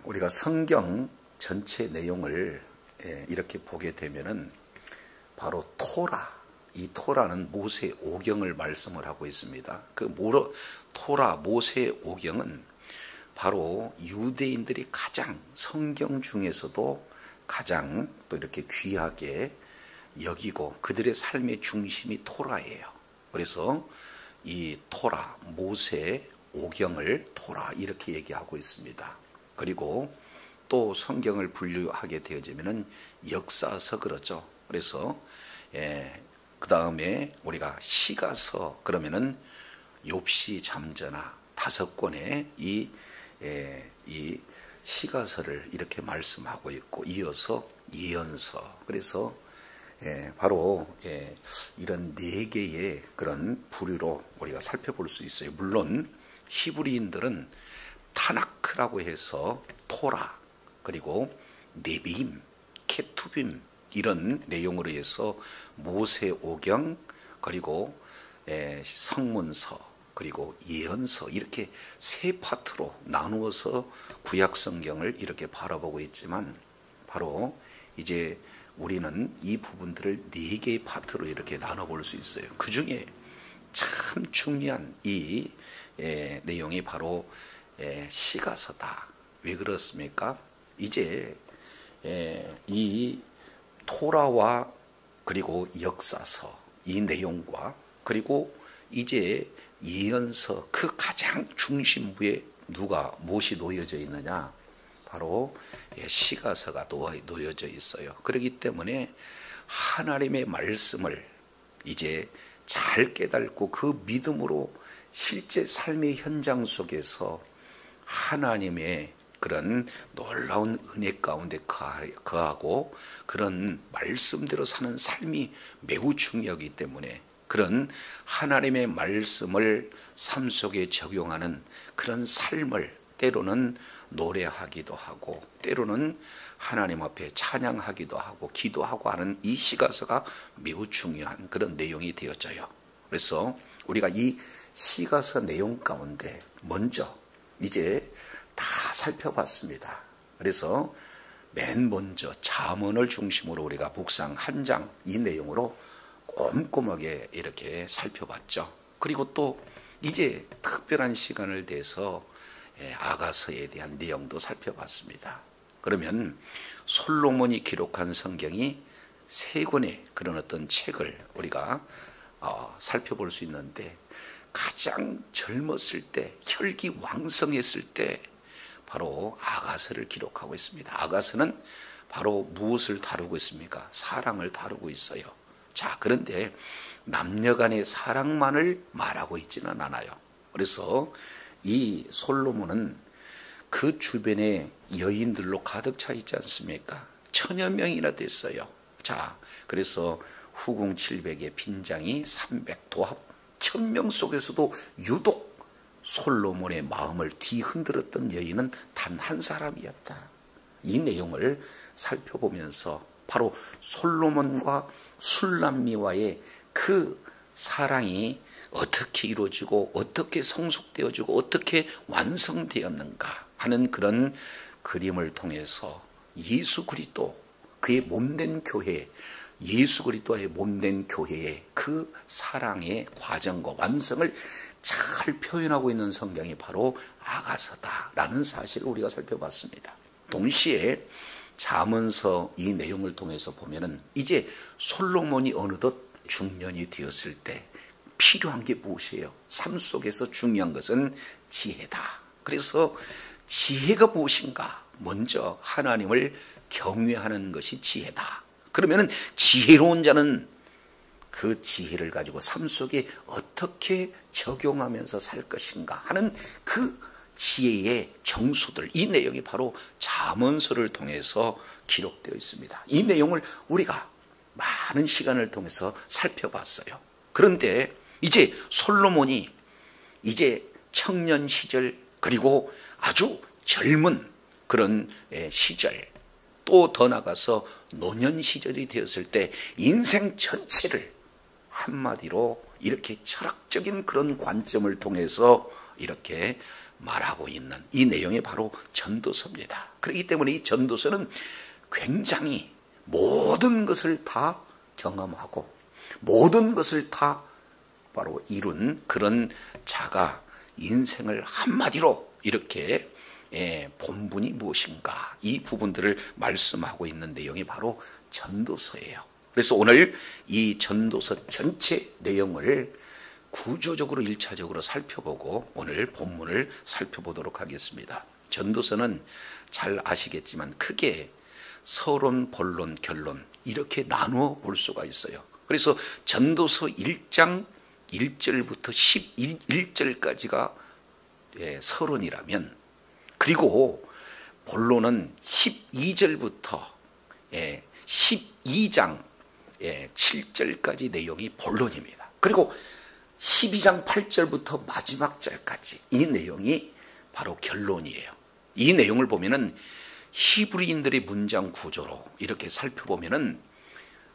우리가 성경 전체 내용을 이렇게 보게 되면은 바로 이 토라는 모세 오경을 말씀을 하고 있습니다. 토라 모세 오경은 바로 유대인들이 가장 성경 중에서도 가장 또 이렇게 귀하게 여기고 그들의 삶의 중심이 토라예요. 그래서 이 토라 모세 오경을 토라 이렇게 얘기하고 있습니다. 그리고 또 성경을 분류하게 되어지면은 역사서 그러죠. 그래서 그 다음에 우리가 시가서 그러면은 욥시 잠언 5권의 이 시가서를 이렇게 말씀하고 있고 이어서 예언서. 그래서 바로 이런 4개의 그런 부류로 우리가 살펴볼 수 있어요. 물론 히브리인들은 타나크라고 해서 토라 그리고 네비임, 케투빔 이런 내용으로 해서 모세 오경 그리고 성문서 그리고 예언서 이렇게 3파트로 나누어서 구약 성경을 이렇게 바라보고 있지만 바로 이제 우리는 이 부분들을 4개의 파트로 이렇게 나눠볼 수 있어요. 그 중에 참 중요한 이 내용이 바로 시가서다. 왜 그렇습니까? 이제 이 토라와 그리고 역사서 이 내용과 그리고 이제 예언서 그 가장 중심부에 무엇이 놓여져 있느냐? 바로 시가서가 놓여져 있어요. 그렇기 때문에 하나님의 말씀을 이제 잘 깨닫고 그 믿음으로 실제 삶의 현장 속에서 하나님의 그런 놀라운 은혜 가운데 거하고 그런 말씀대로 사는 삶이 매우 중요하기 때문에 그런 하나님의 말씀을 삶 속에 적용하는 그런 삶을 때로는 노래하기도 하고 때로는 하나님 앞에 찬양하기도 하고 기도하고 하는 이 시가서가 매우 중요한 그런 내용이 되어져요. 그래서 우리가 이 시가서 내용 가운데 먼저 이제 다 살펴봤습니다. 그래서 맨 먼저 잠언을 중심으로 우리가 묵상 한 장 이 내용으로 꼼꼼하게 이렇게 살펴봤죠. 그리고 또 이제 특별한 시간을 대해서 아가서에 대한 내용도 살펴봤습니다. 그러면 솔로몬이 기록한 성경이 3권의 그런 어떤 책을 우리가 살펴볼 수 있는데 가장 젊었을 때 혈기왕성했을 때 바로 아가서를 기록하고 있습니다. 아가서는 바로 무엇을 다루고 있습니까? 사랑을 다루고 있어요. 자, 그런데 남녀 간의 사랑만을 말하고 있지는 않아요. 그래서 이 솔로몬은 그 주변에 여인들로 가득 차 있지 않습니까? 1000여 명이나 됐어요. 자, 그래서 후궁 700에 빈장이 300 도합 1000명 속에서도 유독 솔로몬의 마음을 뒤흔들었던 여인은 단 한 사람이었다. 이 내용을 살펴보면서 바로 솔로몬과 술람미와의 그 사랑이 어떻게 이루어지고 어떻게 성숙되어지고 어떻게 완성되었는가 하는 그런 그림을 통해서 예수 그리스도 그의 몸된 교회 예수 그리스도의 몸된 교회의 그 사랑의 과정과 완성을 잘 표현하고 있는 성경이 바로 아가서다라는 사실을 우리가 살펴봤습니다. 동시에 잠언서 이 내용을 통해서 보면은 이제 솔로몬이 어느덧 중년이 되었을 때 필요한 게 무엇이에요? 삶 속에서 중요한 것은 지혜다. 그래서 지혜가 무엇인가? 먼저 하나님을 경외하는 것이 지혜다. 그러면은 지혜로운 자는 그 지혜를 가지고 삶 속에 어떻게 적용하면서 살 것인가 하는 그 지혜의 정수들, 이 내용이 바로 잠언서를 통해서 기록되어 있습니다. 이 내용을 우리가 많은 시간을 통해서 살펴봤어요. 그런데 이제 솔로몬이 이제 청년 시절 그리고 아주 젊은 그런 시절 또 더 나가서 노년 시절이 되었을 때 인생 전체를 한마디로 이렇게 철학적인 그런 관점을 통해서 이렇게 말하고 있는 이 내용이 바로 전도서입니다. 그렇기 때문에 이 전도서는 굉장히 모든 것을 다 경험하고 모든 것을 다 바로 이룬 그런 자가 인생을 한마디로 이렇게 본분이 무엇인가 이 부분들을 말씀하고 있는 내용이 바로 전도서예요. 그래서 오늘 이 전도서 전체 내용을 구조적으로 1차적으로 살펴보고 오늘 본문을 살펴보도록 하겠습니다. 전도서는 잘 아시겠지만 크게 서론, 본론, 결론 이렇게 나누어 볼 수가 있어요. 그래서 전도서 1장 1절부터 11절까지가 서론이라면 그리고 본론은 12절부터 12장 7절까지 내용이 본론입니다. 그리고 12장 8절부터 마지막 절까지 이 내용이 바로 결론이에요. 이 내용을 보면은 히브리인들의 문장 구조로 이렇게 살펴보면은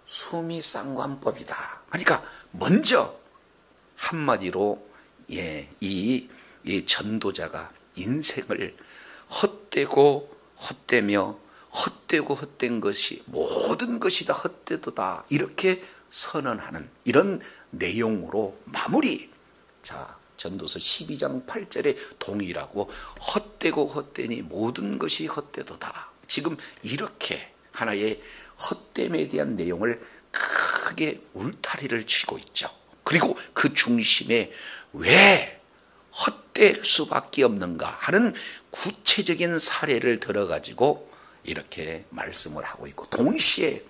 수미상관법이다. 그러니까 먼저 한마디로 이 전도자가 인생을 헛되고 헛되며 헛되고 헛된 것이 모든 것이 다 헛되도다 이렇게 선언하는 이런 내용으로 마무리. 자, 전도서 12장 8절에 동일하고 헛되고 헛되니 모든 것이 헛되도다. 지금 이렇게 하나의 헛됨에 대한 내용을 크게 울타리를 치고 있죠. 그리고 그 중심에 왜 헛될 수밖에 없는가 하는 구체적인 사례를 들어가지고 이렇게 말씀을 하고 있고 동시에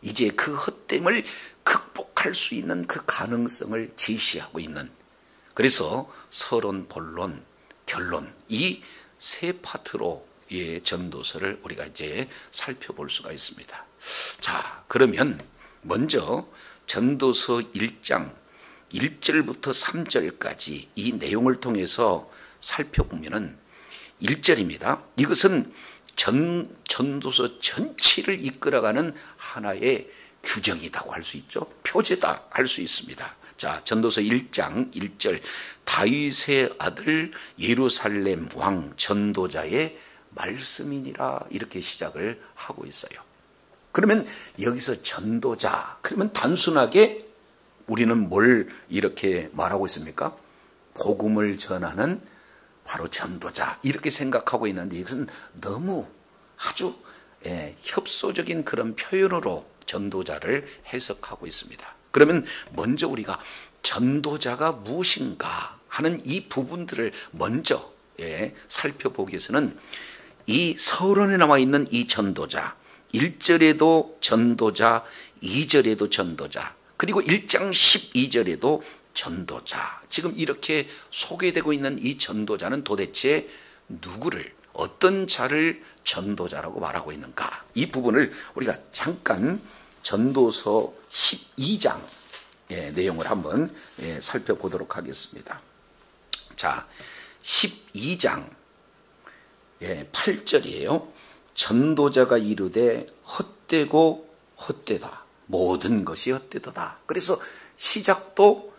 이제 그 헛됨을 극복할 수 있는 그 가능성을 제시하고 있는 그래서 서론, 본론, 결론 이 세 파트로 이 전도서를 우리가 이제 살펴볼 수가 있습니다. 자, 그러면 먼저 전도서 1장 1절부터 3절까지 이 내용을 통해서 살펴보면은 1절입니다. 이것은 전도서 전체를 이끌어가는 하나의 규정이라고 할 수 있죠. 표제다 할 수 있습니다. 자, 전도서 1장 1절 다윗의 아들 예루살렘 왕 전도자의 말씀이니라 이렇게 시작을 하고 있어요. 그러면 여기서 전도자 그러면 단순하게 우리는 뭘 이렇게 말하고 있습니까? 복음을 전하는 바로 전도자 이렇게 생각하고 있는데 이것은 너무 아주 협소적인 그런 표현으로 전도자를 해석하고 있습니다. 그러면 먼저 우리가 전도자가 무엇인가 하는 이 부분들을 먼저 살펴보기 위해서는 이 서론에 나와 있는 이 전도자 1절에도 전도자 2절에도 전도자 그리고 1장 12절에도 전도자 지금 이렇게 소개되고 있는 이 전도자는 도대체 누구를 어떤 자를 전도자라고 말하고 있는가 이 부분을 우리가 잠깐 전도서 12장 내용을 한번 살펴보도록 하겠습니다. 자, 12장 8절이에요. 전도자가 이르되 헛되고 헛되다 모든 것이 헛되도다. 그래서 시작도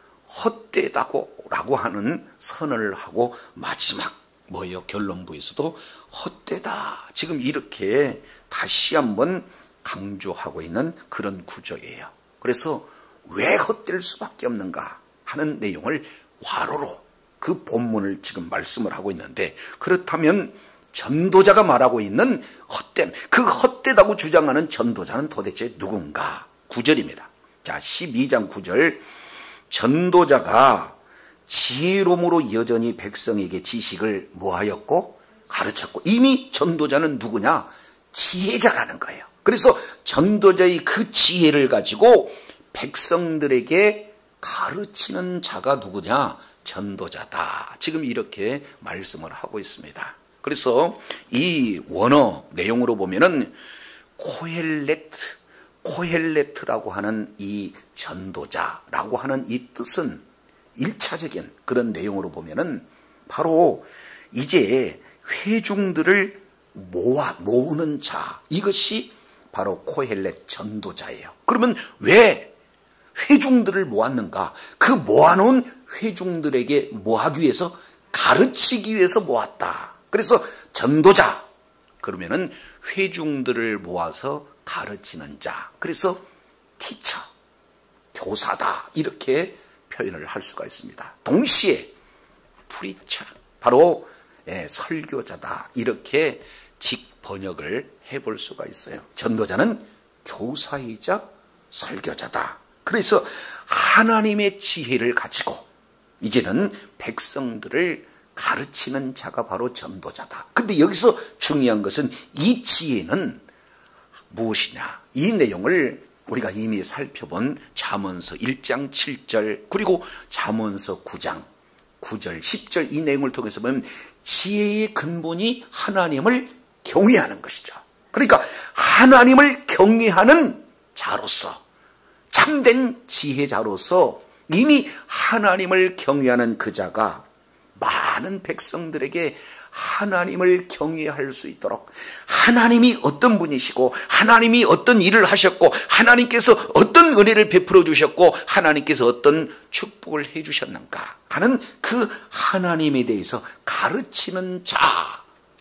헛되다고 라고 하는 선언을 하고 마지막 뭐예요? 결론부에서도 헛되다. 지금 이렇게 다시 한번 강조하고 있는 그런 구조예요. 그래서 왜 헛될 수밖에 없는가 하는 내용을 괄호로 그 본문을 지금 말씀을 하고 있는데 그렇다면 전도자가 말하고 있는 헛됨, 그 헛되다고 주장하는 전도자는 도대체 누군가? 9절입니다. 자, 12장 9절 전도자가 지혜로움으로 여전히 백성에게 지식을 뭐하였고 가르쳤고 이미 전도자는 누구냐? 지혜자라는 거예요. 그래서 전도자의 그 지혜를 가지고 백성들에게 가르치는 자가 누구냐? 전도자다. 지금 이렇게 말씀을 하고 있습니다. 그래서 이 원어 내용으로 보면은 코헬레트라고 하는 이 전도자라고 하는 이 뜻은 1차적인 그런 내용으로 보면은 바로 이제 회중들을 모으는 자 이것이 바로 코헬렛 전도자예요. 그러면 왜 회중들을 모았는가? 그 모아놓은 회중들에게 뭐하기 위해서? 가르치기 위해서 모았다. 그래서 전도자, 그러면은 회중들을 모아서 가르치는 자. 그래서 티처, 교사다. 이렇게 표현을 할 수가 있습니다. 동시에 프리처, 바로 설교자다. 이렇게 직번역을 해볼 수가 있어요. 전도자는 교사이자 설교자다. 그래서 하나님의 지혜를 가지고 이제는 백성들을 가르치는 자가 바로 전도자다. 근데 여기서 중요한 것은 이 지혜는 무엇이냐? 이 내용을 우리가 이미 살펴본 잠언서 1장 7절 그리고 잠언서 9장 9절 10절 이 내용을 통해서 보면 지혜의 근본이 하나님을 경외하는 것이죠. 그러니까 하나님을 경외하는 자로서, 참된 지혜자로서 이미 하나님을 경외하는 그 자가 많은 백성들에게 하나님을 경외할 수 있도록, 하나님이 어떤 분이시고 하나님이 어떤 일을 하셨고 하나님께서 어떤 은혜를 베풀어 주셨고 하나님께서 어떤 축복을 해 주셨는가 하는 그 하나님에 대해서 가르치는 자,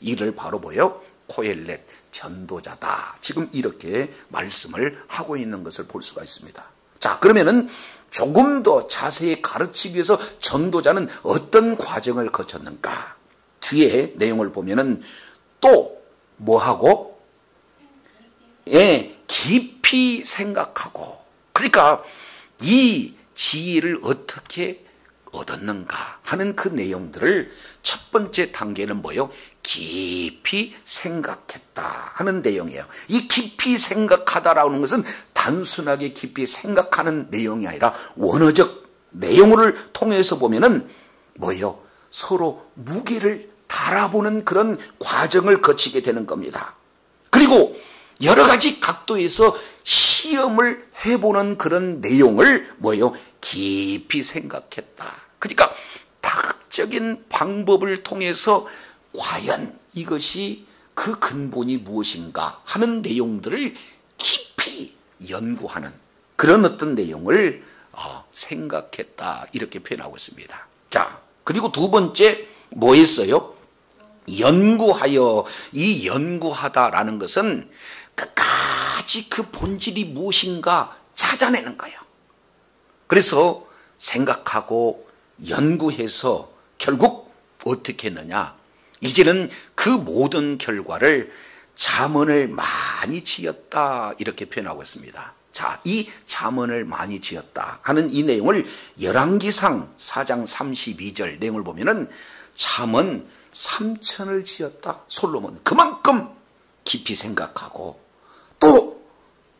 이를 바로 보여 코헬렛, 전도자다. 지금 이렇게 말씀을 하고 있는 것을 볼 수가 있습니다. 자, 그러면은 조금 더 자세히 가르치기 위해서 전도자는 어떤 과정을 거쳤는가? 뒤에 내용을 보면은 또 뭐하고? 깊이 생각하고. 그러니까 이 지혜를 어떻게 얻었는가 하는 그 내용들을 첫 번째 단계는 뭐예요? 깊이 생각했다 하는 내용이에요. 이 깊이 생각하다라는 것은 단순하게 깊이 생각하는 내용이 아니라 원어적 내용을 통해서 보면은 뭐예요? 서로 무게를 달아보는 그런 과정을 거치게 되는 겁니다. 그리고 여러 가지 각도에서 시험을 해보는 그런 내용을 뭐예요? 깊이 생각했다. 그러니까 다각적인 방법을 통해서 과연 이것이 그 근본이 무엇인가 하는 내용들을 깊이 연구하는 그런 어떤 내용을 생각했다. 이렇게 표현하고 있습니다. 자, 그리고 두 번째 뭐 했어요? 연구하여. 이 연구하다라는 것은 끝까지 그 본질이 무엇인가 찾아내는 거예요. 그래서 생각하고 연구해서 결국 어떻게 했느냐? 이제는 그 모든 결과를 잠언을 많이 지었다. 이렇게 표현하고 있습니다. 자, 이 잠언을 많이 지었다 하는 이 내용을 열왕기상 4장 32절 내용을 보면은 잠언 3천을 지었다. 솔로몬 그만큼 깊이 생각하고 또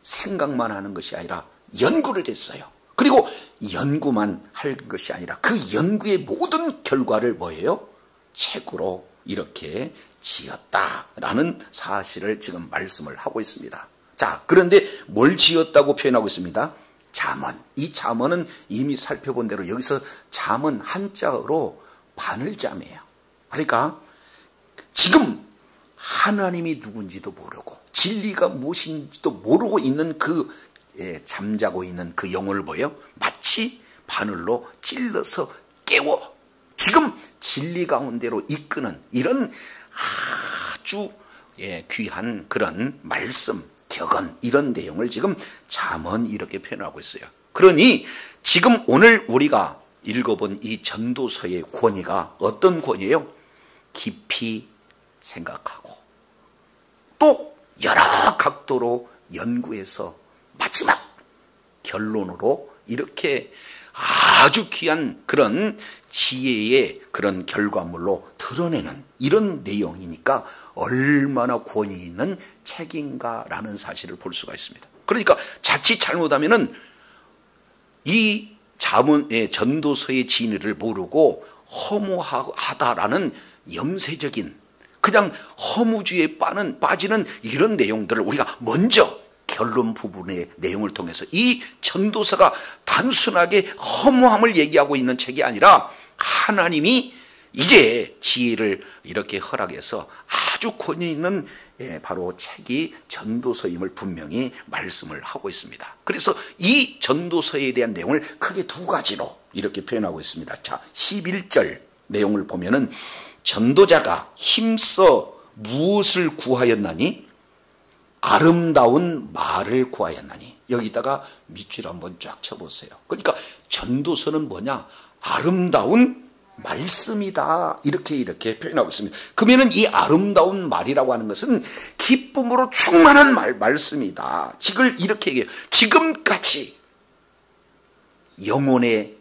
생각만 하는 것이 아니라 연구를 했어요. 그리고 연구만 할 것이 아니라 그 연구의 모든 결과를 뭐예요? 책으로 이렇게 지었다라는 사실을 지금 말씀을 하고 있습니다. 자, 그런데 뭘 지었다고 표현하고 있습니다? 잠언. 이 잠언은 이미 살펴본 대로 여기서 잠언 한자어로 바늘잠이에요. 그러니까 지금 하나님이 누군지도 모르고 진리가 무엇인지도 모르고 있는 그 잠자고 있는 그 영혼을 보여 마치 바늘로 찔러서 깨워 지금 진리 가운데로 이끄는 이런 아주 귀한 그런 말씀, 격언 이런 내용을 지금 잠언 이렇게 표현하고 있어요. 그러니 지금 오늘 우리가 읽어본 이 전도서의 권위가 어떤 권위예요? 깊이 생각하고 또 여러 각도로 연구해서 마지막 결론으로 이렇게 아주 귀한 그런 지혜의 그런 결과물로 드러내는 이런 내용이니까 얼마나 권위 있는 책인가라는 사실을 볼 수가 있습니다. 그러니까 자칫 잘못하면은 이 잠언의 전도서의 진리를 모르고 허무하다라는 염세적인 그냥 허무주의에 빠지는 이런 내용들을 우리가 먼저 결론 부분의 내용을 통해서 이 전도서가 단순하게 허무함을 얘기하고 있는 책이 아니라 하나님이 이제 지혜를 이렇게 허락해서 아주 권위 있는 바로 책이 전도서임을 분명히 말씀을 하고 있습니다. 그래서 이 전도서에 대한 내용을 크게 두 가지로 이렇게 표현하고 있습니다. 자, 11절 내용을 보면은 전도자가 힘써 무엇을 구하였나니? 아름다운 말을 구하였나니. 여기다가 밑줄 한번 쫙 쳐보세요. 그러니까 전도서는 뭐냐? 아름다운 말씀이다. 이렇게 표현하고 있습니다. 그러면은 이 아름다운 말이라고 하는 것은 기쁨으로 충만한 말씀이다. 지금 이렇게 얘기해요. 지금까지 영혼에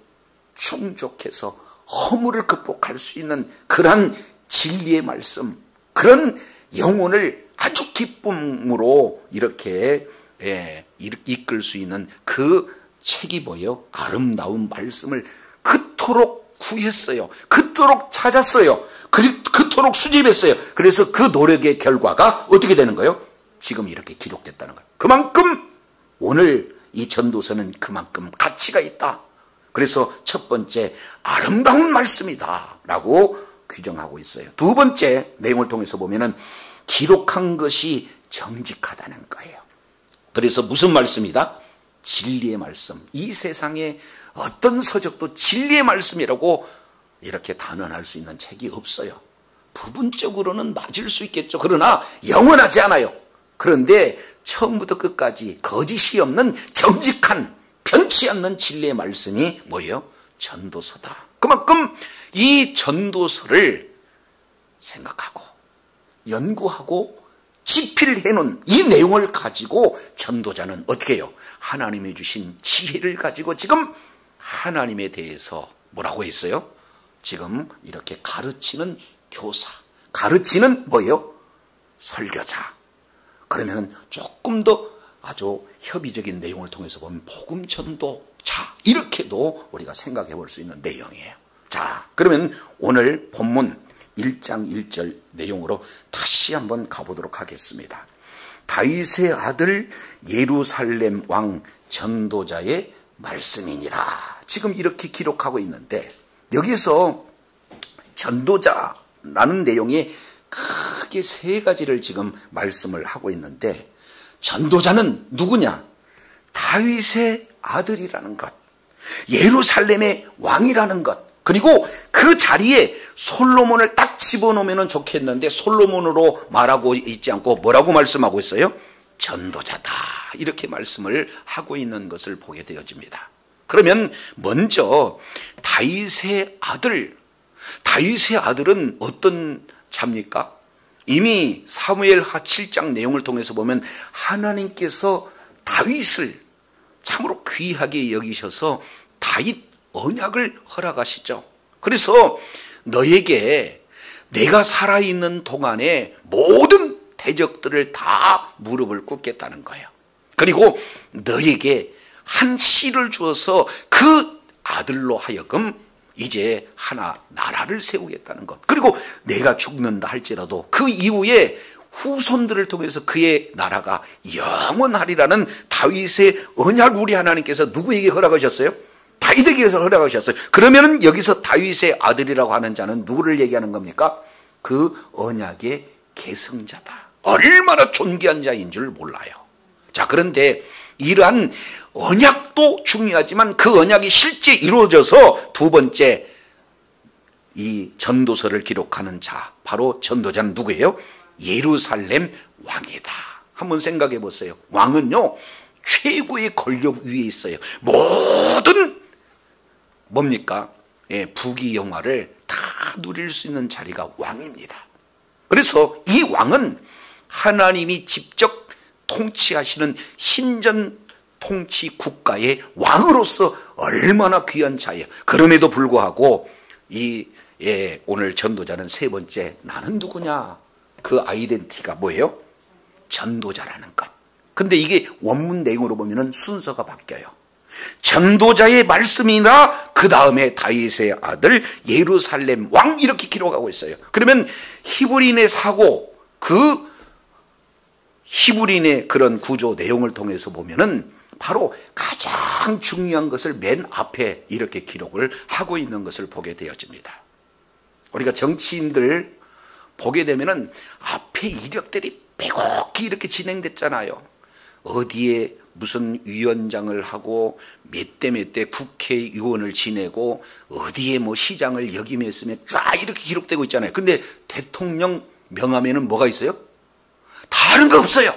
충족해서 허물을 극복할 수 있는 그런 진리의 말씀, 그런 영혼을 아주 기쁨으로 이렇게 이끌 수 있는 그 책이 뭐예요? 아름다운 말씀을 그토록 구했어요. 그토록 찾았어요. 그토록 수집했어요. 그래서 그 노력의 결과가 어떻게 되는 거예요? 지금 이렇게 기록됐다는 거예요. 그만큼 오늘 이 전도서는 그만큼 가치가 있다. 그래서 첫 번째 아름다운 말씀이다 라고 규정하고 있어요. 두 번째 내용을 통해서 보면은 기록한 것이 정직하다는 거예요. 그래서 무슨 말씀이다? 진리의 말씀. 이 세상에 어떤 서적도 진리의 말씀이라고 이렇게 단언할 수 있는 책이 없어요. 부분적으로는 맞을 수 있겠죠. 그러나 영원하지 않아요. 그런데 처음부터 끝까지 거짓이 없는 정직한 변치 않는 진리의 말씀이 뭐예요? 전도서다. 그만큼 이 전도서를 생각하고 연구하고 집필해 놓은 이 내용을 가지고 전도자는 어떻게 해요? 하나님이 주신 지혜를 가지고 지금 하나님에 대해서 뭐라고 했어요? 지금 이렇게 가르치는 교사, 가르치는 뭐예요? 설교자. 그러면 조금 더 아주 협의적인 내용을 통해서 보면 복음 전도자, 이렇게도 우리가 생각해 볼 수 있는 내용이에요. 자, 그러면 오늘 본문 1장 1절 내용으로 다시 한번 가보도록 하겠습니다. 다윗의 아들 예루살렘 왕 전도자의 말씀이니라. 지금 이렇게 기록하고 있는데 여기서 전도자라는 내용이 크게 세 가지를 지금 말씀을 하고 있는데, 전도자는 누구냐? 다윗의 아들이라는 것, 예루살렘의 왕이라는 것, 그리고 그 자리에 솔로몬을 딱 집어넣으면 좋겠는데 솔로몬으로 말하고 있지 않고 뭐라고 말씀하고 있어요? 전도자다. 이렇게 말씀을 하고 있는 것을 보게 되어집니다. 그러면 먼저 다윗의 아들, 다윗의 아들은 어떤 자입니까? 이미 사무엘하 7장 내용을 통해서 보면 하나님께서 다윗을 참으로 귀하게 여기셔서 다윗 언약을 허락하시죠. 그래서 너에게 내가 살아있는 동안에 모든 대적들을 다 무릎을 꿇겠다는 거예요. 그리고 너에게 한 씨를 주어서 그 아들로 하여금 이제 하나 나라를 세우겠다는 것. 그리고 내가 죽는다 할지라도 그 이후에 후손들을 통해서 그의 나라가 영원하리라는 다윗의 언약 우리 하나님께서 누구에게 허락하셨어요? 다윗에게 허락하셨어요. 그러면 여기서 다윗의 아들이라고 하는 자는 누구를 얘기하는 겁니까? 그 언약의 계승자다. 얼마나 존귀한 자인 줄 몰라요. 자, 그런데 이러한 언약도 중요하지만 그 언약이 실제 이루어져서 두 번째 이 전도서를 기록하는 자, 바로 전도자는 누구예요? 예루살렘 왕이다. 한번 생각해 보세요. 왕은요 최고의 권력 위에 있어요. 모든 뭡니까? 부귀 영화를 다 누릴 수 있는 자리가 왕입니다. 그래서 이 왕은 하나님이 직접 통치하시는 신전 통치 국가의 왕으로서 얼마나 귀한 자예요. 그럼에도 불구하고 오늘 전도자는 세 번째, 나는 누구냐? 그 아이덴티티가 뭐예요? 전도자라는 것. 근데 이게 원문 내용으로 보면은 순서가 바뀌어요. 전도자의 말씀이나 그 다음에 다윗의 아들 예루살렘 왕, 이렇게 기록하고 있어요. 그러면 히브리인의 사고, 그 히브리인의 그런 구조 내용을 통해서 보면은 바로 가장 중요한 것을 맨 앞에 이렇게 기록을 하고 있는 것을 보게 되어집니다. 우리가 정치인들 보게 되면은 앞에 이력들이 빼곡히 이렇게 진행됐잖아요. 어디에 무슨 위원장을 하고 몇 대 몇 대 국회의원을 지내고 어디에 뭐 시장을 역임했으면 쫙 이렇게 기록되고 있잖아요. 근데 대통령 명함에는 뭐가 있어요? 다른 거 없어요.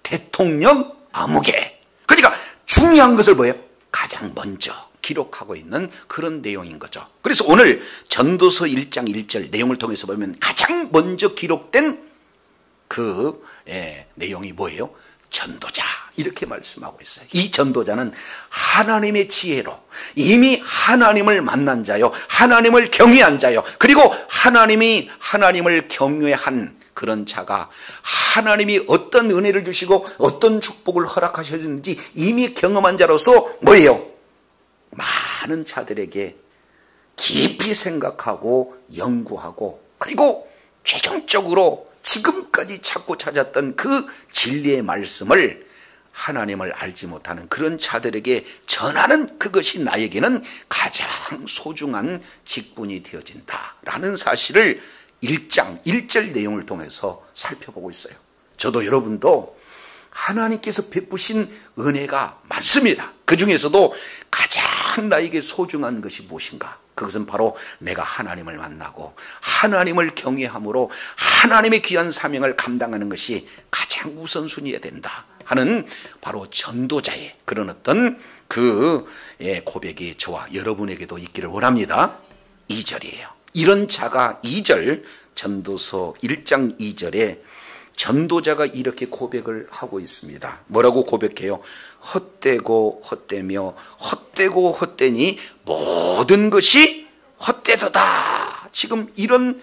대통령 아무개. 그러니까 중요한 것을 뭐예요? 가장 먼저 기록하고 있는 그런 내용인 거죠. 그래서 오늘 전도서 1장 1절 내용을 통해서 보면 가장 먼저 기록된 그 내용이 뭐예요? 전도자, 이렇게 말씀하고 있어요. 이 전도자는 하나님의 지혜로 이미 하나님을 만난 자요, 하나님을 경외한 자요, 그리고 하나님이 하나님을 경외한 그런 자가 하나님이 어떤 은혜를 주시고 어떤 축복을 허락하셨는지 이미 경험한 자로서 뭐예요? 많은 자들에게 깊이 생각하고 연구하고, 그리고 최종적으로 지금까지 찾고 찾았던 그 진리의 말씀을 하나님을 알지 못하는 그런 자들에게 전하는 그것이 나에게는 가장 소중한 직분이 되어진다라는 사실을 1장 1절 내용을 통해서 살펴보고 있어요. 저도 여러분도 하나님께서 베푸신 은혜가 많습니다. 그 중에서도 가장 나에게 소중한 것이 무엇인가? 그것은 바로 내가 하나님을 만나고 하나님을 경외함으로 하나님의 귀한 사명을 감당하는 것이 가장 우선순위여야 된다 하는 바로 전도자의 그런 어떤 그 고백이 저와 여러분에게도 있기를 원합니다. 2절이에요. 이런 자가 2절 전도서 1장 2절에 전도자가 이렇게 고백을 하고 있습니다. 뭐라고 고백해요? 헛되고 헛되며 헛되고 헛되니 모든 것이 헛되도다. 지금 이런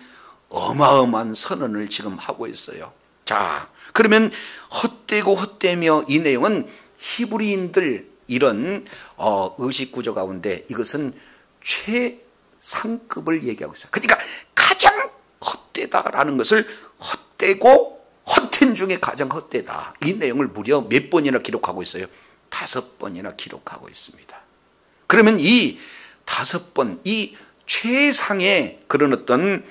어마어마한 선언을 지금 하고 있어요. 자, 그러면 헛되고 헛되며 이 내용은 히브리인들 이런 의식구조 가운데 이것은 최상급을 얘기하고 있어요. 그러니까 가장 헛되다라는 것을 헛되고 헛된 중에 가장 헛되다. 이 내용을 무려 몇 번이나 기록하고 있어요? 5번이나 기록하고 있습니다. 그러면 이 5번, 이 최상의 그런 어떤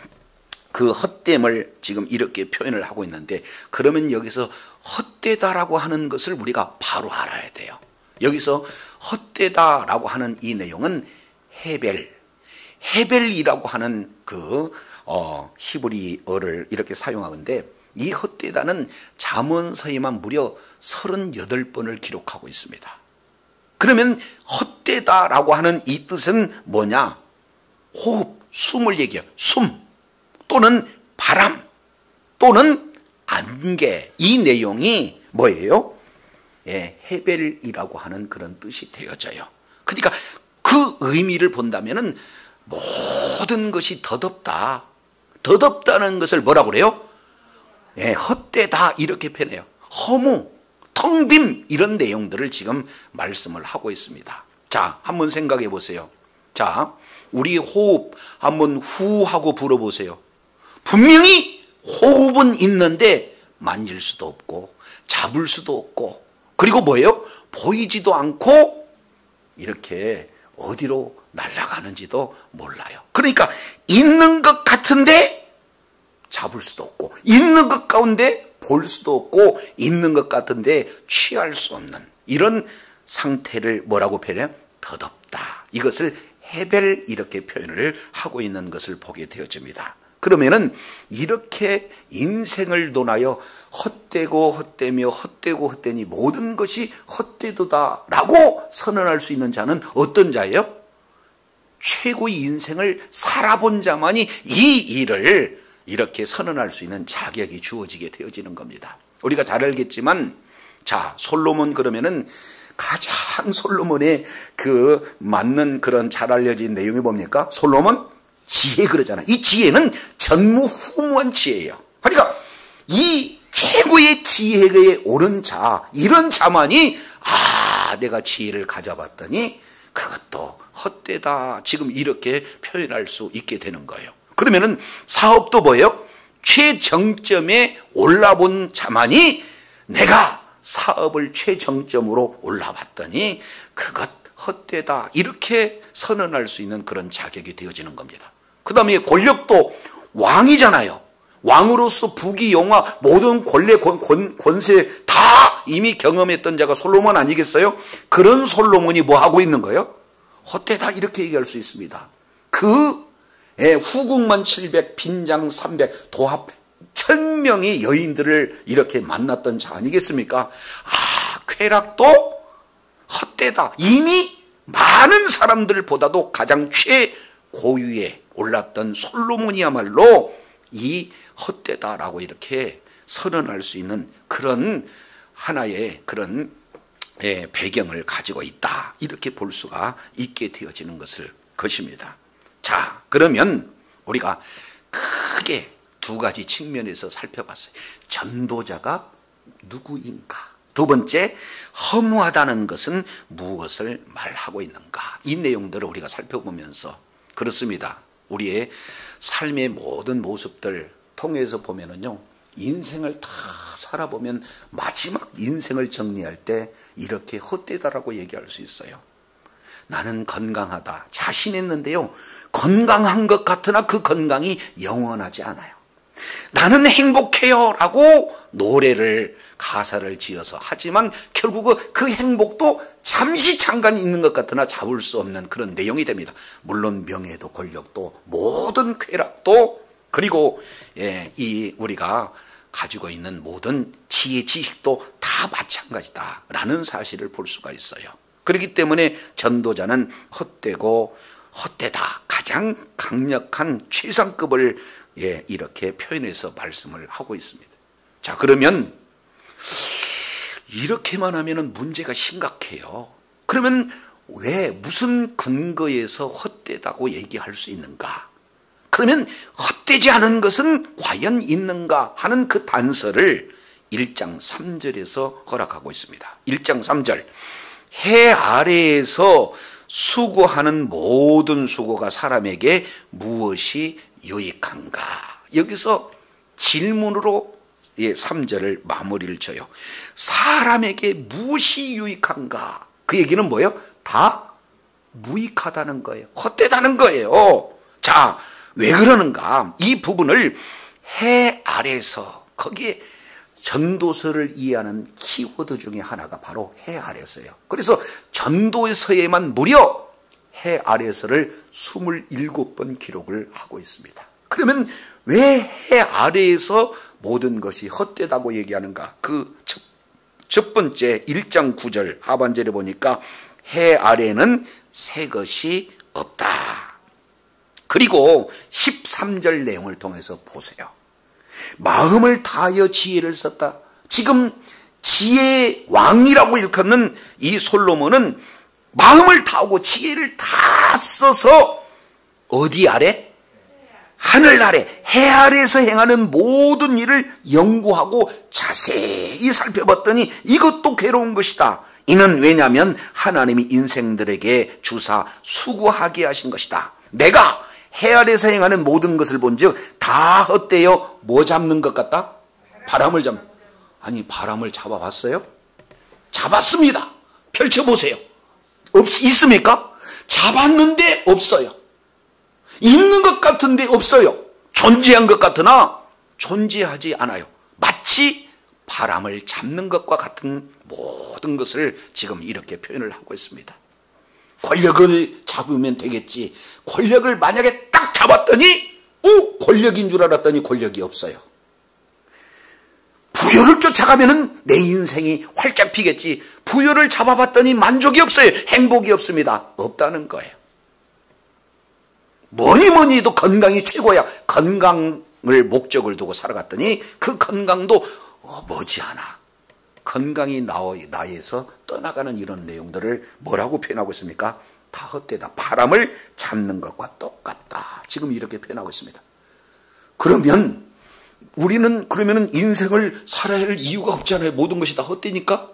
그 헛됨을 지금 이렇게 표현을 하고 있는데, 그러면 여기서 헛되다라고 하는 것을 우리가 바로 알아야 돼요. 여기서 헛되다라고 하는 이 내용은 헤벨이라고 하는 그 히브리어를 이렇게 사용하는데, 이 헛되다는 잠언서에만 무려 38번을 기록하고 있습니다. 그러면 헛되다라고 하는 이 뜻은 뭐냐? 호흡, 숨을 얘기해요. 숨 또는 바람 또는 안개, 이 내용이 뭐예요? 헤벨이라고 하는 그런 뜻이 되어져요. 그러니까 그 의미를 본다면은 모든 것이 더덥다. 더덥다는 것을 뭐라고 그래요? 헛되다 이렇게 표현해요. 허무, 텅빔 이런 내용들을 지금 말씀을 하고 있습니다. 자, 한번 생각해 보세요. 자, 우리 호흡 한번 후 하고 불어보세요. 분명히 호흡은 있는데 만질 수도 없고 잡을 수도 없고, 그리고 뭐예요? 보이지도 않고 이렇게 어디로 날아가는지도 몰라요. 그러니까 있는 것 같은데 잡을 수도 없고, 있는 것 가운데 볼 수도 없고, 있는 것 같은데 취할 수 없는 이런 상태를 뭐라고 표현해요? 더덥다. 이것을 헤벨 이렇게 표현을 하고 있는 것을 보게 되어집니다. 그러면은 이렇게 인생을 논하여 헛되고 헛되며 헛되고 헛되니 모든 것이 헛되도다라고 선언할 수 있는 자는 어떤 자예요? 최고의 인생을 살아본 자만이 이 일을 이렇게 선언할 수 있는 자격이 주어지게 되어지는 겁니다. 우리가 잘 알겠지만, 자, 솔로몬 그러면은 가장 솔로몬의 그 맞는 그런 잘 알려진 내용이 뭡니까? 솔로몬 지혜 그러잖아요. 이 지혜는 전무후무한 지혜예요. 그러니까 이 최고의 지혜에 오른 자, 이런 자만이 내가 지혜를 가져봤더니 그것도 헛되다, 지금 이렇게 표현할 수 있게 되는 거예요. 그러면은 사업도 뭐예요? 최정점에 올라본 자만이 내가 사업을 최정점으로 올라봤더니 그것 헛되다, 이렇게 선언할 수 있는 그런 자격이 되어지는 겁니다. 그 다음에 권력도 왕이잖아요. 왕으로서 부귀영화 모든 권리 권세 다 이미 경험했던 자가 솔로몬 아니겠어요? 그런 솔로몬이 뭐 하고 있는 거예요? 헛되다 이렇게 얘기할 수 있습니다. 그 후궁만 700, 빈장 300, 도합 1000명의 여인들을 이렇게 만났던 자 아니겠습니까? 쾌락도 헛되다. 이미 많은 사람들보다도 가장 최고위에 올랐던 솔로몬이야말로 이 헛되다라고 이렇게 선언할 수 있는 그런 하나의 그런 배경을 가지고 있다. 이렇게 볼 수가 있게 되어지는 것입니다. 자, 그러면 우리가 크게 두 가지 측면에서 살펴봤어요. 전도자가 누구인가? 두 번째, 허무하다는 것은 무엇을 말하고 있는가? 이 내용들을 우리가 살펴보면서 그렇습니다. 우리의 삶의 모든 모습들 통해서 보면은요, 인생을 다 살아보면 마지막 인생을 정리할 때 이렇게 헛되다라고 얘기할 수 있어요. 나는 건강하다, 자신했는데요, 건강한 것 같으나 그 건강이 영원하지 않아요. 나는 행복해요 라고 노래를 가사를 지어서 하지만 결국 그 행복도 잠시 잠깐 있는 것 같으나 잡을 수 없는 그런 내용이 됩니다. 물론 명예도 권력도 모든 쾌락도 그리고 이 우리가 가지고 있는 모든 지혜 지식도 다 마찬가지다라는 사실을 볼 수가 있어요. 그렇기 때문에 전도자는 헛되고 헛되다 가장 강력한 최상급을 이렇게 표현해서 말씀을 하고 있습니다. 자, 그러면 이렇게만 하면 문제가 심각해요. 그러면 왜 무슨 근거에서 헛되다고 얘기할 수 있는가? 그러면 헛되지 않은 것은 과연 있는가 하는 그 단서를 1장 3절에서 허락하고 있습니다. 1장 3절, 해 아래에서 수고하는 모든 수고가 사람에게 무엇이 유익한가? 여기서 질문으로 3절을 마무리를 쳐요. 사람에게 무엇이 유익한가? 그 얘기는 뭐예요? 다 무익하다는 거예요. 헛되다는 거예요. 자, 왜 그러는가? 이 부분을 해 아래서, 거기에 전도서를 이해하는 키워드 중에 하나가 바로 해 아래서예요. 그래서 전도서에만 무려 해 아래서를 27번 기록을 하고 있습니다. 그러면 왜 해 아래에서 모든 것이 헛되다고 얘기하는가? 그 첫 번째 1장 9절 하반절에 보니까 해 아래에는 새 것이 없다. 그리고 13절 내용을 통해서 보세요. 마음을 다하여 지혜를 썼다. 지금 지혜의 왕이라고 일컫는 이 솔로몬은 마음을 다하고 지혜를 다 써서 어디 아래? 하늘 아래, 해 아래에서 행하는 모든 일을 연구하고 자세히 살펴봤더니 이것도 괴로운 것이다. 이는 왜냐하면 하나님이 인생들에게 주사 수고하게 하신 것이다. 내가 해 아래에서 행하는 모든 것을 본즉 다 헛되어 뭐 잡는 것 같다? 바람을 잡는. 아니, 바람을 잡아봤어요? 잡았습니다. 펼쳐보세요. 있습니까? 잡았는데 없어요. 있는 것 같은데 없어요. 존재한 것 같으나 존재하지 않아요. 마치 바람을 잡는 것과 같은 모든 것을 지금 이렇게 표현을 하고 있습니다. 권력을 잡으면 되겠지. 권력을 만약에 딱 잡았더니 권력인 줄 알았더니 권력이 없어요. 부여를 쫓아가면 내 인생이 활짝 피겠지. 부여를 잡아봤더니 만족이 없어요. 행복이 없습니다. 없다는 거예요. 뭐니 해도 건강이 최고야. 건강을 목적을 두고 살아갔더니 그 건강도 머지않아. 건강이 나에서 떠나가는 이런 내용들을 뭐라고 표현하고 있습니까? 다 헛되다. 바람을 잡는 것과 똑같다. 지금 이렇게 표현하고 있습니다. 그러면 우리는 그러면 인생을 살아야 할 이유가 없잖아요. 모든 것이 다 헛되니까.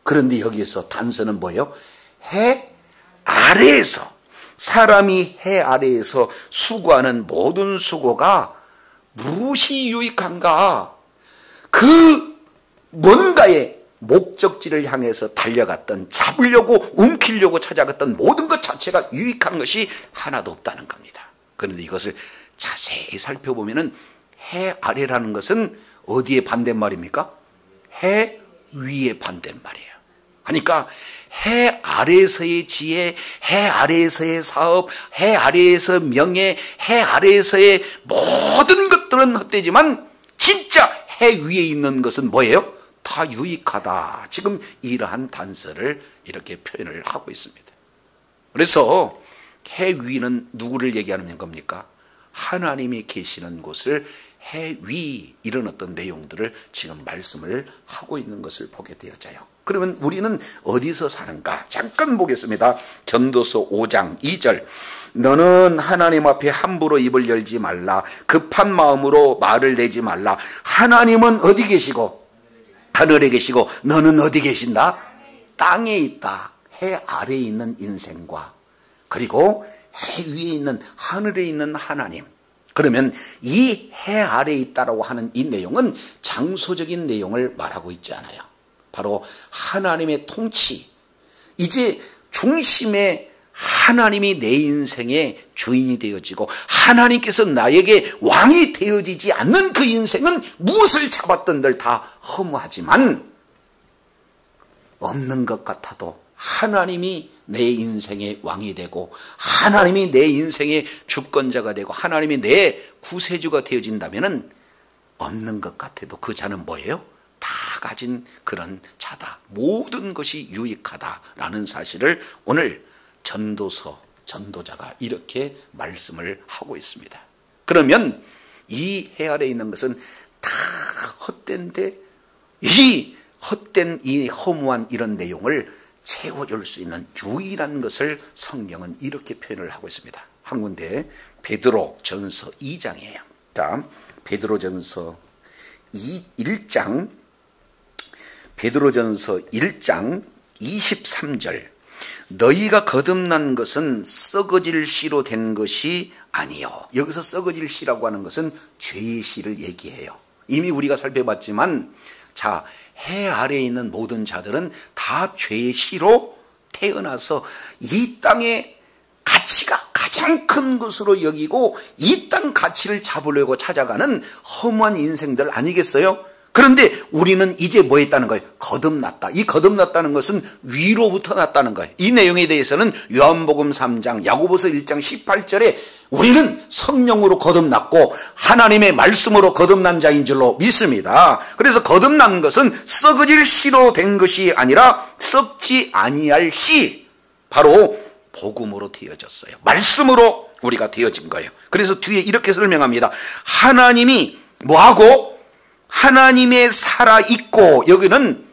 그런데 여기에서 단서는 뭐예요? 해 아래에서, 사람이 해 아래에서 수고하는 모든 수고가 무엇이 유익한가? 그 뭔가의 목적지를 향해서 달려갔던, 잡으려고 움키려고 찾아갔던 모든 것 자체가 유익한 것이 하나도 없다는 겁니다. 그런데 이것을 자세히 살펴보면은 해 아래라는 것은 어디의 반대말입니까? 해 위의 반대말이에요. 그러니까 해 아래에서의 지혜, 해 아래에서의 사업, 해 아래에서 명예, 해 아래에서의 모든 것들은 헛되지만 진짜 해 위에 있는 것은 뭐예요? 다 유익하다. 지금 이러한 단서를 이렇게 표현을 하고 있습니다. 그래서 해 위는 누구를 얘기하는 겁니까? 하나님이 계시는 곳을 해 위, 이런 어떤 내용들을 지금 말씀을 하고 있는 것을 보게 되어져요. 그러면 우리는 어디서 사는가? 잠깐 보겠습니다. 전도서 5장 2절. 너는 하나님 앞에 함부로 입을 열지 말라. 급한 마음으로 말을 내지 말라. 하나님은 어디 계시고? 하늘에 계시고 너는 어디 계신다? 땅에 있다. 해 아래에 있는 인생과 그리고 해 위에 있는 하늘에 있는 하나님. 그러면 이 해 아래에 있다라고 하는 이 내용은 장소적인 내용을 말하고 있지 않아요. 바로 하나님의 통치, 이제 중심에 하나님이 내 인생의 주인이 되어지고 하나님께서 나에게 왕이 되어지지 않는 그 인생은 무엇을 잡았던들 다 허무하지만 없는 것 같아도 하나님이 내 인생의 왕이 되고 하나님이 내 인생의 주권자가 되고 하나님이 내 구세주가 되어진다면 없는 것 같아도 그 자는 뭐예요? 다 가진 그런 자다. 모든 것이 유익하다라는 사실을 오늘 전도자가 이렇게 말씀을 하고 있습니다. 그러면 이 해 아래에 있는 것은 다 헛된데 이 헛된 이 허무한 이런 내용을 채워줄 수 있는 유일한 것을 성경은 이렇게 표현을 하고 있습니다. 한 군데 베드로전서 2장이에요. 자, 베드로전서 1장 베드로전서 1장 23절. 너희가 거듭난 것은 썩어질 씨로 된 것이 아니요. 여기서 썩어질 씨라고 하는 것은 죄의 씨를 얘기해요. 이미 우리가 살펴봤지만 자, 해 아래에 있는 모든 자들은 다 죄의 씨로 태어나서 이 땅의 가치가 가장 큰 것으로 여기고 이 땅 가치를 잡으려고 찾아가는 허무한 인생들 아니겠어요? 그런데 우리는 이제 뭐 했다는 거예요? 거듭났다. 이 거듭났다는 것은 위로부터 났다는 거예요. 이 내용에 대해서는 요한복음 3장, 야고보서 1장 18절에 우리는 성령으로 거듭났고 하나님의 말씀으로 거듭난 자인 줄로 믿습니다. 그래서 거듭난 것은 썩어질 씨로 된 것이 아니라 썩지 아니할 씨, 바로 복음으로 되어졌어요. 말씀으로 우리가 되어진 거예요. 그래서 뒤에 이렇게 설명합니다. 하나님이 뭐하고? 하나님의 살아있고, 여기는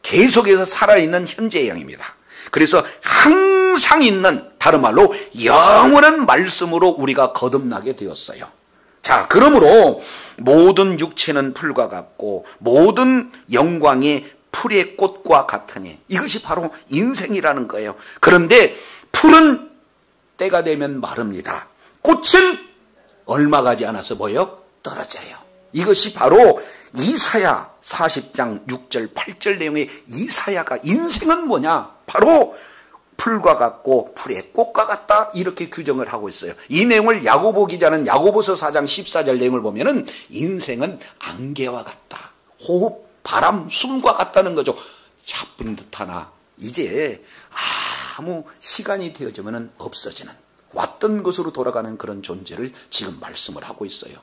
계속해서 살아있는 현재형입니다. 그래서 항상 있는, 다른 말로 영원한 말씀으로 우리가 거듭나게 되었어요. 자, 그러므로 모든 육체는 풀과 같고 모든 영광이 풀의 꽃과 같으니, 이것이 바로 인생이라는 거예요. 그런데 풀은 때가 되면 마릅니다. 꽃은 얼마 가지 않아서 뭐예요? 떨어져요. 이것이 바로 이사야 40장 6절 8절 내용의 이사야가 인생은 뭐냐? 바로 풀과 같고 풀의 꽃과 같다, 이렇게 규정을 하고 있어요. 이 내용을 야고보 기자는 야고보서 4장 14절 내용을 보면은 인생은 안개와 같다, 호흡, 바람, 숨과 같다는 거죠. 잡은 듯하나 이제 아무 시간이 되어지면 없어지는, 왔던 것으로 돌아가는 그런 존재를 지금 말씀을 하고 있어요.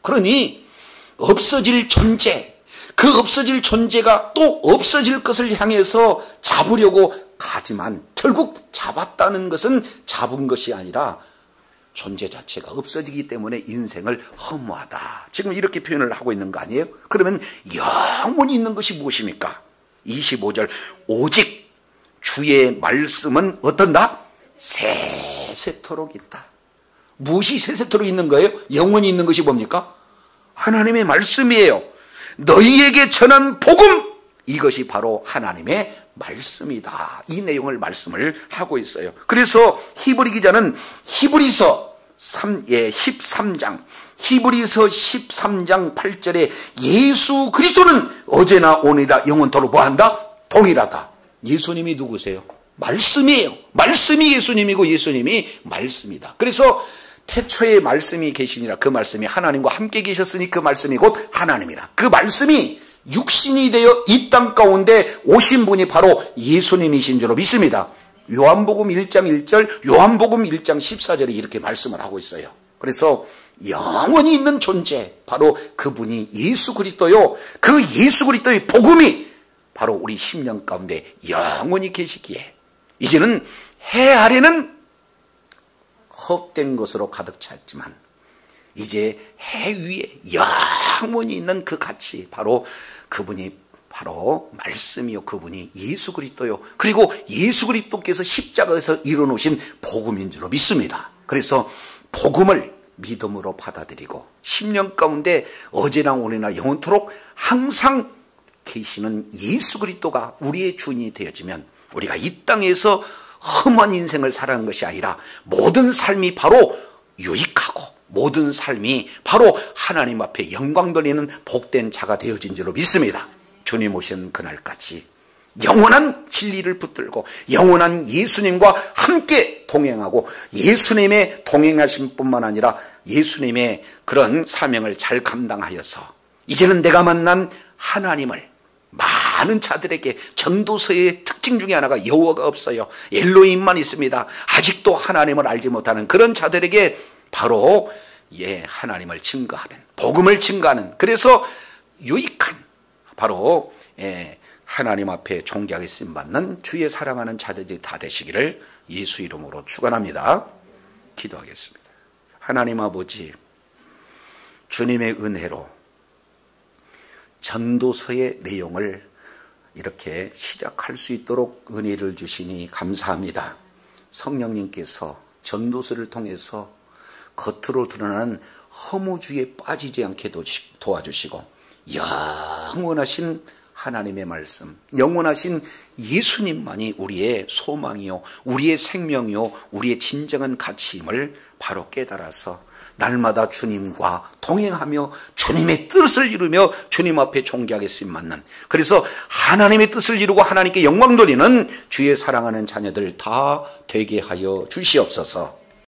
그러니 없어질 존재, 그 없어질 존재가 또 없어질 것을 향해서 잡으려고 가지만 결국 잡았다는 것은 잡은 것이 아니라 존재 자체가 없어지기 때문에 인생을 허무하다, 지금 이렇게 표현을 하고 있는 거 아니에요? 그러면 영원히 있는 것이 무엇입니까? 25절 오직 주의 말씀은 어떤다? 세세토록 있다. 무엇이 세세토록 있는 거예요? 영원히 있는 것이 뭡니까? 하나님의 말씀이에요. 너희에게 전한 복음, 이것이 바로 하나님의 말씀이다. 이 내용을 말씀을 하고 있어요. 그래서 히브리 기자는 히브리서 13장 히브리서 13장 8절에 예수 그리스도는 어제나 오늘이라 영원토록 뭐한다? 동일하다. 예수님이 누구세요? 말씀이에요. 말씀이 예수님이고 예수님이 말씀이다. 그래서 태초에 말씀이 계시니라. 그 말씀이 하나님과 함께 계셨으니 그 말씀이 곧 하나님이라. 그 말씀이 육신이 되어 이 땅 가운데 오신 분이 바로 예수님이신 줄로 믿습니다. 요한복음 1장 1절, 요한복음 1장 14절에 이렇게 말씀을 하고 있어요. 그래서 영원히 있는 존재, 바로 그분이 예수 그리스도요. 그 예수 그리스도의 복음이 바로 우리 심령 가운데 영원히 계시기에 이제는 해 아래는 헛된 것으로 가득 찼지만 이제 해 위에 영원히 있는 그 가치, 바로 그분이 바로 말씀이요, 그분이 예수 그리스도요. 그리고 예수 그리스도께서 십자가에서 이뤄놓으신 복음인 줄로 믿습니다. 그래서 복음을 믿음으로 받아들이고 10년 가운데 어제나 오늘이나 영원토록 항상 계시는 예수 그리스도가 우리의 주인이 되어지면 우리가 이 땅에서 험한 인생을 살아가는 것이 아니라 모든 삶이 바로 유익하고 모든 삶이 바로 하나님 앞에 영광 돌리는 복된 자가 되어진 줄로 믿습니다. 주님 오신 그날까지 영원한 진리를 붙들고 영원한 예수님과 함께 동행하고 예수님의 동행하심 뿐만 아니라 예수님의 그런 사명을 잘 감당하여서 이제는 내가 만난 하나님을 많은 자들에게, 전도서의 특징 중에 하나가 여호와가 없어요, 엘로힘만 있습니다, 아직도 하나님을 알지 못하는 그런 자들에게 바로 하나님을 증거하는, 복음을 증거하는, 그래서 유익한 바로 하나님 앞에 존귀하게 쓰임받는 주의 사랑하는 자들이 다 되시기를 예수 이름으로 축원합니다. 기도하겠습니다. 하나님 아버지, 주님의 은혜로 전도서의 내용을 이렇게 시작할 수 있도록 은혜를 주시니 감사합니다. 성령님께서 전도서를 통해서 겉으로 드러나는 허무주의에 빠지지 않게 도와주시고 영원하신 하나님의 말씀, 영원하신 예수님만이 우리의 소망이요, 우리의 생명이요, 우리의 진정한 가치임을 바로 깨달아서 날마다 주님과 동행하며 주님의 뜻을 이루며 주님 앞에 존귀하게 쓰임받는, 그래서 하나님의 뜻을 이루고 하나님께 영광 돌리는 주의 사랑하는 자녀들 다 되게 하여 주시옵소서.